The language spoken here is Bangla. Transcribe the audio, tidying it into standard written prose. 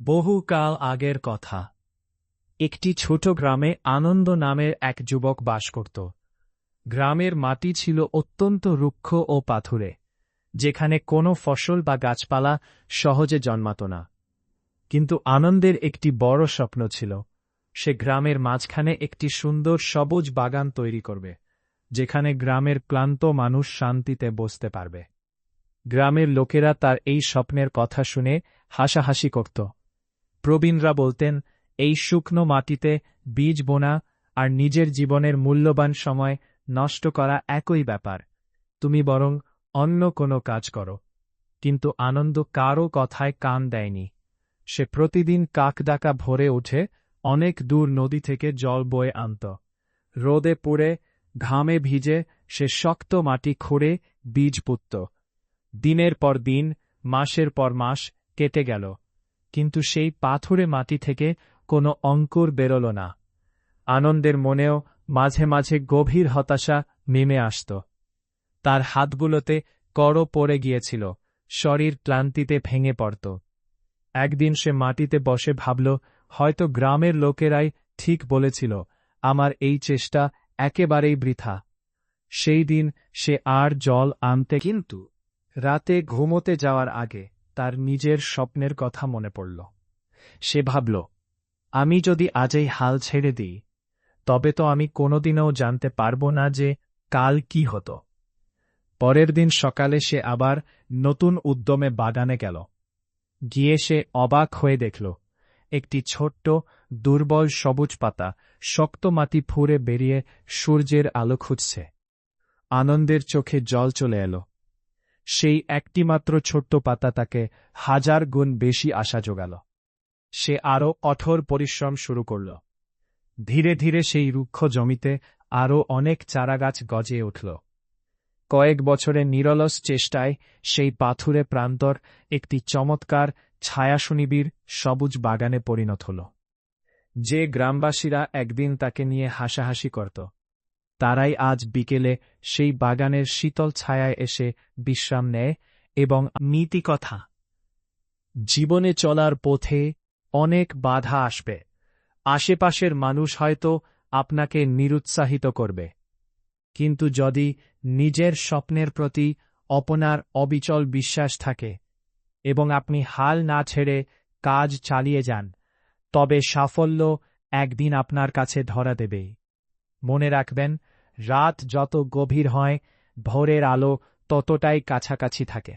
বহুকাল আগের কথা। একটি ছোট গ্রামে আনন্দ নামের এক যুবক বাস করত। গ্রামের মাটি ছিল অত্যন্ত রুক্ষ ও পাথুরে, যেখানে কোনো ফসল বা গাছপালা সহজে জন্মাত না। কিন্তু আনন্দের একটি বড় স্বপ্ন ছিল। সে গ্রামের মাঝখানে একটি সুন্দর সবুজ বাগান তৈরি করবে, যেখানে গ্রামের ক্লান্ত মানুষ শান্তিতে বসতে পারবে। গ্রামের লোকেরা তার এই স্বপ্নের কথা শুনে হাসাহাসি করত। প্রবীণরা বলতেন, এই শুকনো মাটিতে বীজ বোনা আর নিজের জীবনের মূল্যবান সময় নষ্ট করা একই ব্যাপার, তুমি বরং অন্য কোনো কাজ করো। কিন্তু আনন্দ কারও কথায় কান দেয়নি। সে প্রতিদিন কাকডাকা ভোরে উঠে অনেক দূর নদী থেকে জল বয়ে আনত। রোদে পুড়ে ঘামে ভিজে সে শক্ত মাটি খুঁড়ে বীজ পুঁতত। দিনের পর দিন, মাসের পর মাস কেটে গেল, কিন্তু সেই পাথুরে মাটি থেকে কোনো অঙ্কুর বেরোল না। আনন্দের মনেও মাঝে মাঝে গভীর হতাশা নেমে আসত। তার হাতগুলোতে কড়ো পড়ে গিয়েছিল, শরীর ক্লান্তিতে ভেঙে পড়ত। একদিন সে মাটিতে বসে ভাবল, হয়তো গ্রামের লোকেরাই ঠিক বলেছিল, আমার এই চেষ্টা একেবারেই বৃথা। সেই দিন সে আর জল আনতে, কিন্তু রাতে ঘুমোতে যাওয়ার আগে তার নিজের স্বপ্নের কথা মনে পড়ল। সে ভাবল, আমি যদি আজই হাল ছেড়ে দিই, তবে তো আমি কোনোদিনও জানতে পারব না যে কাল কি হতো। পরের দিন সকালে সে আবার নতুন উদ্যমে বাগানে গেল। গিয়ে সে অবাক হয়ে দেখল, একটি ছোট্ট দুর্বল সবুজ পাতা শক্ত মাটি ফুঁড়ে বেরিয়ে সূর্যের আলো খুঁজছে। আনন্দের চোখে জল চলে এলো। সেই একটিমাত্র ছোট্ট পাতা তাকে 1000 গুণ বেশি আশা জোগাল। সে আরও কঠোর পরিশ্রম শুরু করল। ধীরে ধীরে সেই রুক্ষ জমিতে আরও অনেক চারাগাছ গজে উঠল। কয়েক বছরের নিরলস চেষ্টায় সেই পাথুরে প্রান্তর একটি চমৎকার ছায়াসুনিবিড় সবুজ বাগানে পরিণত হল। যে গ্রামবাসীরা একদিন তাকে নিয়ে হাসাহাসি করত, তারাই আজ বিকেলে সেই বাগানের শীতল ছায়ায় এসে বিশ্রাম নেয়। এবং নীতি কথা, জীবনে চলার পথে অনেক বাধা আসবে। আশেপাশের মানুষ হয়তো আপনাকে নিরুৎসাহিত করবে, কিন্তু যদি নিজের স্বপ্নের প্রতি আপনার অবিচল বিশ্বাস থাকে এবং আপনি হাল না ছেড়ে কাজ চালিয়ে যান, তবে সাফল্য একদিন আপনার কাছে ধরা দেবেই। মনে রাখবেন, রাত যত গভীর হয়, ভোরের আলো ততটাই কাছাকাছি থাকে।